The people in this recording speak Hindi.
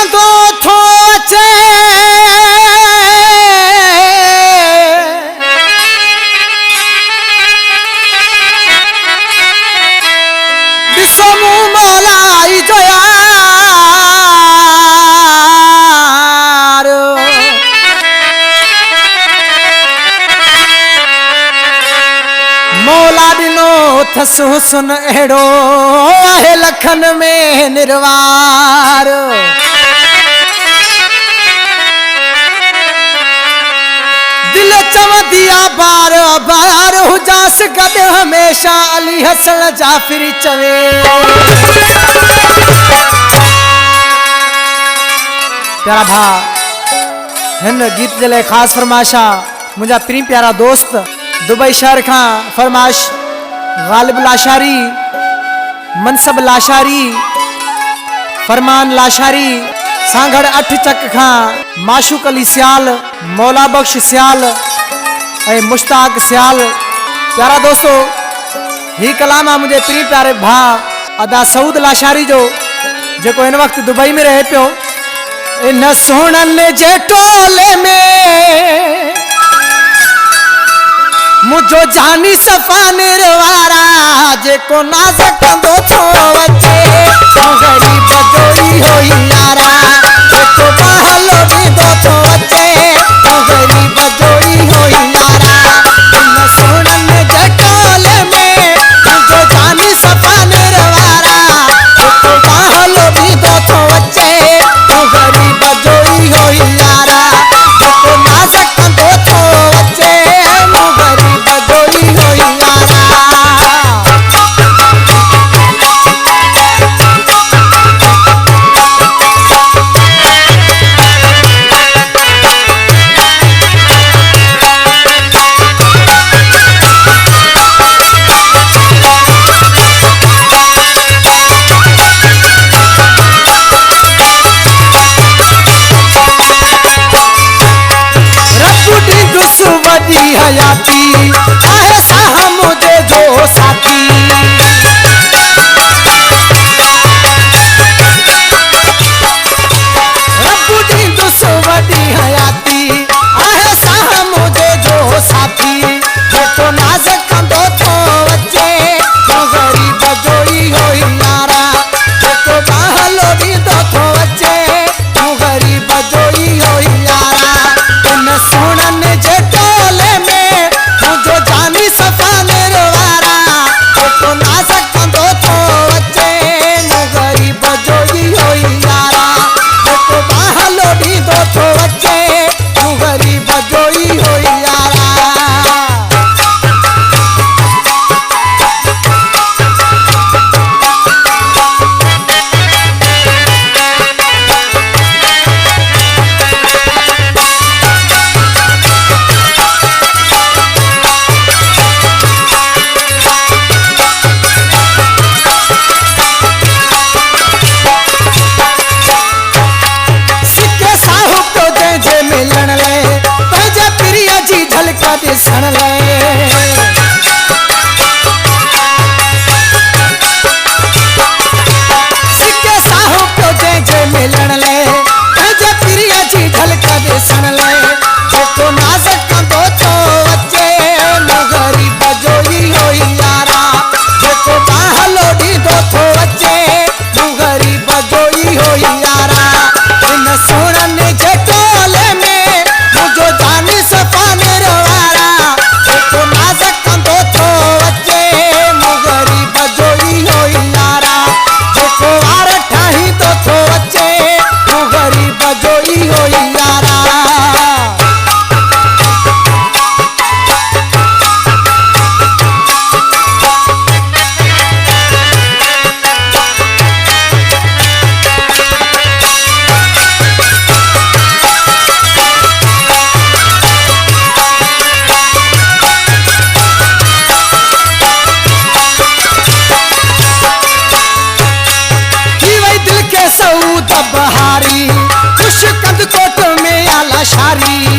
कंदो थो अचे ॾिसो मूं मौलाई जो यार मौला ॾिनो थसु हुस्न अहिड़ो आहे लखन में निर्वार दिल चवंदी आ बार बार हुजास गॾु हमेशा अली हसन जाफ़री चवे प्यारा भा हिन गीत जे लाइ ख़ासि फरमाइशा मुंहिंजा प्री प्यारा दोस्त दुबई शहर खां फरमाइश गालिब लाशारी मनसब लाशारी फरमान लाशारी सांगड़ 8 चक खां माशूक अली सियाल मौला बख्श सियाल ऐं मुश्ताक सियाल प्यारा दोस्तों ही कलाम आहे मुंहिंजे प्री प्यारे भाउ अदा सऊद लाशारी जो जेको हिन वक़्तु दुबई में रहे पियो इन सोहणनि जे टोले में मुझो जानी सफ़ा निर्वारा जेको नाज़ कंदो थो अचे ग़रीब जोड़ी होई यारा जेको बहलो ॾींदो थो अचे ग़रीब जोड़ी होई यारा इन सोहणनि जे टोले में मुझो जानी सफ़ा निर्वारा जेको बहलो ॾींदो थो अचे ग़रीब जोड़ी होई यारा जेको नाज़ कंदो थो अचे ग़रीब जोड़ी होई यारा वॾी हयाती आहे साह मुझे जो साथी रब ॾींदुसि वॾी हयाती आहे साह मुझे जो साथी जेको नाज़ कंदो थो अचे ग़रीब जोड़ी होई यारा जेको बहलो ॾींदो थो अचे ग़रीब जोड़ी होई यारा इन सोहणनि जे टोले में मुझो जानी सफ़ा निर्वारा जेको नाज़ कंदो थो अचे ग़रीब जोड़ी होई यारा जेको बहलो ॾींदो थो अचे ग़रीब जोड़ी होई यारा ॾिसण लाइ सिके साहु पियो जंहिंजे मिलण लाइ पंहिंजे प्रिय जी झलक ॾिसण लाइ जेको नाज़ कंदो थो अचे ग़रीब जोड़ी होई यारा जेको बहलो ॾींदो थो अचे ग़रीब जोड़ी होई यारा इन सोहणनि जे टोले में मुझो जानी सफ़ा निर्वारा जेको नाज़ कंदो थो अचे ग़रीब जोड़ी होई यारा जेको वार ठाहींदो थो अचे ग़रीब जोड़ी होई यारा सऊद बहारी खुश कंद कोट में आला शारी